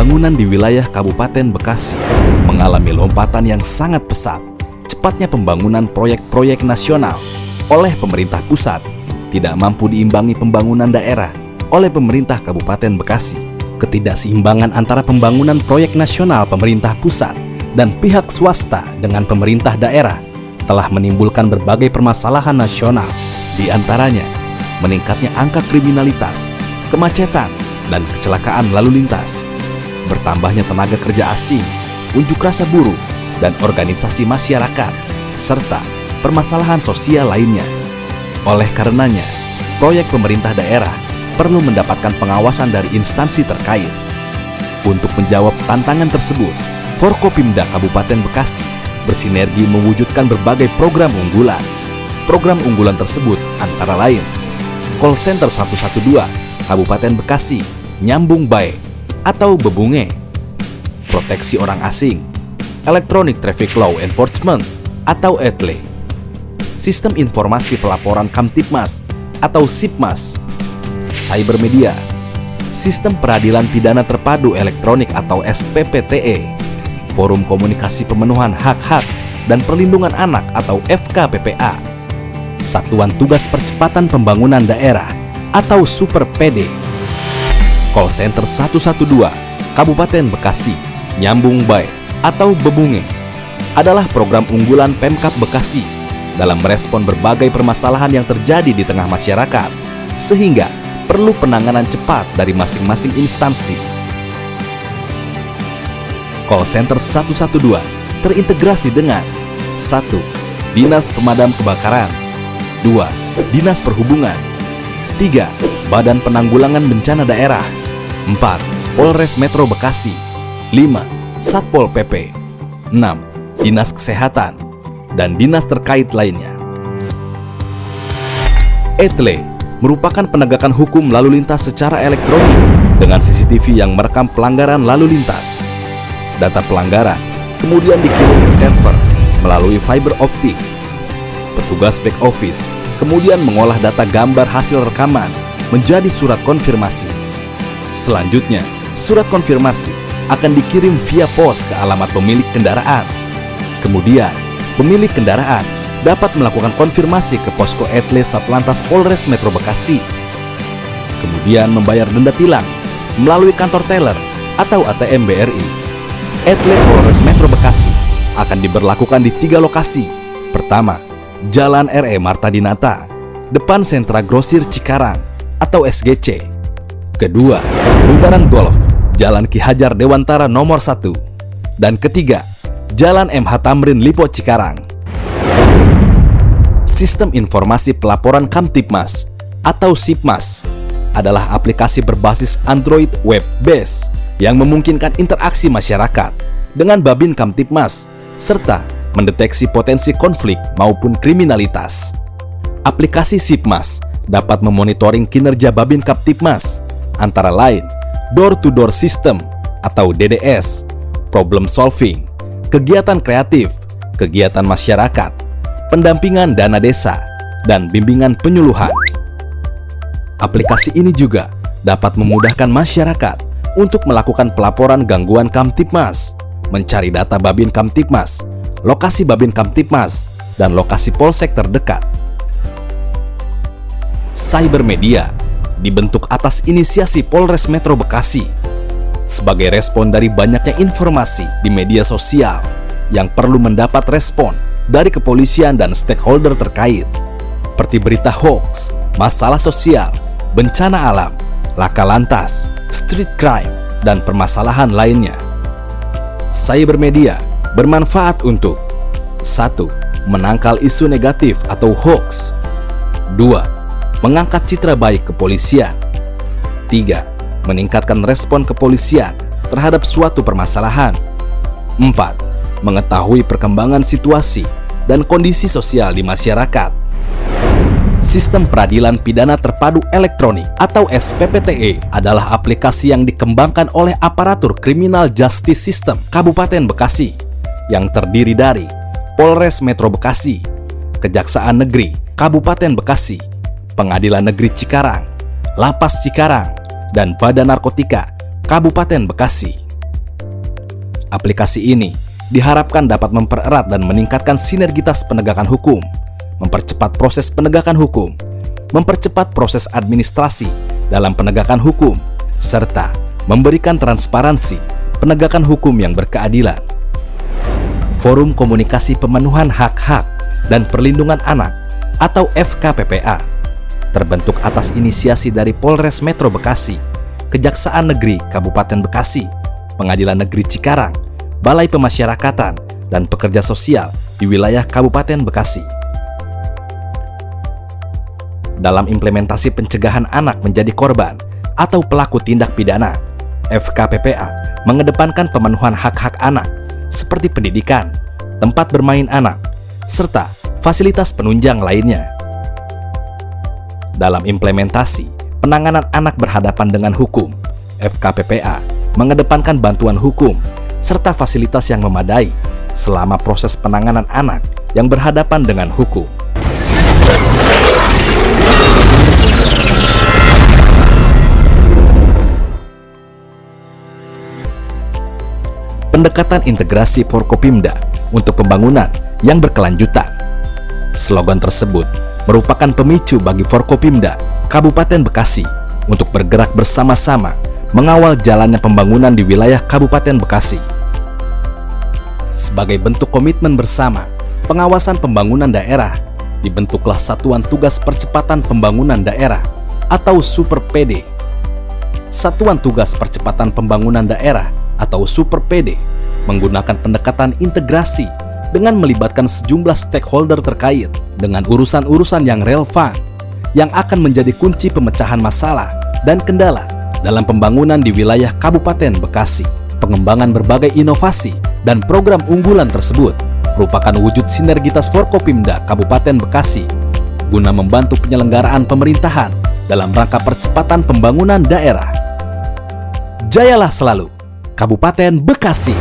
Pembangunan di wilayah Kabupaten Bekasi mengalami lompatan yang sangat pesat. Cepatnya pembangunan proyek-proyek nasional oleh pemerintah pusat tidak mampu diimbangi pembangunan daerah oleh pemerintah Kabupaten Bekasi. Ketidakseimbangan antara pembangunan proyek nasional pemerintah pusat dan pihak swasta dengan pemerintah daerah telah menimbulkan berbagai permasalahan nasional, di antaranya meningkatnya angka kriminalitas, kemacetan, dan kecelakaan lalu lintas, bertambahnya tenaga kerja asing, unjuk rasa buruh, dan organisasi masyarakat, serta permasalahan sosial lainnya. Oleh karenanya, proyek pemerintah daerah perlu mendapatkan pengawasan dari instansi terkait. Untuk menjawab tantangan tersebut, Forkopimda Kabupaten Bekasi bersinergi mewujudkan berbagai program unggulan. Program unggulan tersebut antara lain Call Center 112 Kabupaten Bekasi, Nyambung Baik atau Bebunge, proteksi orang asing, Electronic Traffic Law Enforcement atau ETLE, Sistem Informasi Pelaporan Kamtibmas atau SIPMAS, Cyber Media, Sistem Peradilan Pidana Terpadu Elektronik atau SPPTE, Forum Komunikasi Pemenuhan Hak-Hak dan Perlindungan Anak atau FKPPA, Satuan Tugas Percepatan Pembangunan Daerah atau Super PD. Call Center 112 Kabupaten Bekasi, Nyambung Baik atau Bebunge adalah program unggulan Pemkab Bekasi dalam merespon berbagai permasalahan yang terjadi di tengah masyarakat, sehingga perlu penanganan cepat dari masing-masing instansi. Call Center 112 terintegrasi dengan 1. Dinas Pemadam Kebakaran, 2. Dinas Perhubungan, 3. Badan Penanggulangan Bencana Daerah, 4. Polres Metro Bekasi, 5. Satpol PP, 6. Dinas Kesehatan, dan dinas terkait lainnya. ETLE merupakan penegakan hukum lalu lintas secara elektronik dengan CCTV yang merekam pelanggaran lalu lintas. Data pelanggaran kemudian dikirim ke server melalui fiber optik. Petugas back office kemudian mengolah data gambar hasil rekaman menjadi surat konfirmasi. Selanjutnya, surat konfirmasi akan dikirim via pos ke alamat pemilik kendaraan. Kemudian, pemilik kendaraan dapat melakukan konfirmasi ke posko ETLE Satlantas Polres Metro Bekasi. Kemudian membayar denda tilang melalui kantor teller atau ATM BRI. ETLE Polres Metro Bekasi akan diberlakukan di 3 lokasi. Pertama, Jalan RE Marta Dinata, depan Sentra Grosir Cikarang atau SGC. Kedua, Bundaran Golf, Jalan Ki Hajar Dewantara nomor 1. Dan ketiga, Jalan MH Tamrin Lipo Cikarang. Sistem Informasi Pelaporan Kamtibmas atau SIPMAS adalah aplikasi berbasis Android web base yang memungkinkan interaksi masyarakat dengan Babin Kamtibmas serta mendeteksi potensi konflik maupun kriminalitas. Aplikasi SIPMAS dapat memonitoring kinerja Babin Kamtibmas antara lain door-to-door system atau DDS, problem solving, kegiatan kreatif, kegiatan masyarakat, pendampingan dana desa, dan bimbingan penyuluhan. Aplikasi ini juga dapat memudahkan masyarakat untuk melakukan pelaporan gangguan Kamtibmas, mencari data Babin Kamtibmas, lokasi Babin Kamtibmas, dan lokasi polsek terdekat. Cyber Media dibentuk atas inisiasi Polres Metro Bekasi sebagai respon dari banyaknya informasi di media sosial yang perlu mendapat respon dari kepolisian dan stakeholder terkait, seperti berita hoax, masalah sosial, bencana alam, laka lantas, street crime, dan permasalahan lainnya. Cyber Media bermanfaat untuk 1. Menangkal isu negatif atau hoax, 2. Mengangkat citra baik kepolisian, 3. Meningkatkan respon kepolisian terhadap suatu permasalahan, 4. Mengetahui perkembangan situasi dan kondisi sosial di masyarakat. Sistem Peradilan Pidana Terpadu Elektronik atau SPPTE adalah aplikasi yang dikembangkan oleh aparatur Criminal Justice System Kabupaten Bekasi yang terdiri dari Polres Metro Bekasi, Kejaksaan Negeri Kabupaten Bekasi, Pengadilan Negeri Cikarang, Lapas Cikarang, dan Badan Narkotika Kabupaten Bekasi. Aplikasi ini diharapkan dapat mempererat dan meningkatkan sinergitas penegakan hukum, mempercepat proses penegakan hukum, mempercepat proses administrasi dalam penegakan hukum, serta memberikan transparansi penegakan hukum yang berkeadilan. Forum Komunikasi Pemenuhan Hak-Hak dan Perlindungan Anak atau FKPPA terbentuk atas inisiasi dari Polres Metro Bekasi, Kejaksaan Negeri Kabupaten Bekasi, Pengadilan Negeri Cikarang, Balai Pemasyarakatan, dan pekerja sosial di wilayah Kabupaten Bekasi. Dalam implementasi pencegahan anak menjadi korban atau pelaku tindak pidana, FKPPA mengedepankan pemenuhan hak-hak anak seperti pendidikan, tempat bermain anak, serta fasilitas penunjang lainnya. Dalam implementasi penanganan anak berhadapan dengan hukum, FKPPA mengedepankan bantuan hukum serta fasilitas yang memadai selama proses penanganan anak yang berhadapan dengan hukum. Pendekatan integrasi Forkopimda untuk pembangunan yang berkelanjutan. Slogan tersebut merupakan pemicu bagi Forkopimda Kabupaten Bekasi untuk bergerak bersama-sama mengawal jalannya pembangunan di wilayah Kabupaten Bekasi. Sebagai bentuk komitmen bersama pengawasan pembangunan daerah, dibentuklah Satuan Tugas Percepatan Pembangunan Daerah atau Super PD. Satuan Tugas Percepatan Pembangunan Daerah atau Super PD menggunakan pendekatan integrasi dengan melibatkan sejumlah stakeholder terkait dengan urusan-urusan yang relevan yang akan menjadi kunci pemecahan masalah dan kendala dalam pembangunan di wilayah Kabupaten Bekasi. Pengembangan berbagai inovasi dan program unggulan tersebut merupakan wujud sinergitas Forkopimda Kabupaten Bekasi guna membantu penyelenggaraan pemerintahan dalam rangka percepatan pembangunan daerah. Jayalah selalu, Kabupaten Bekasi!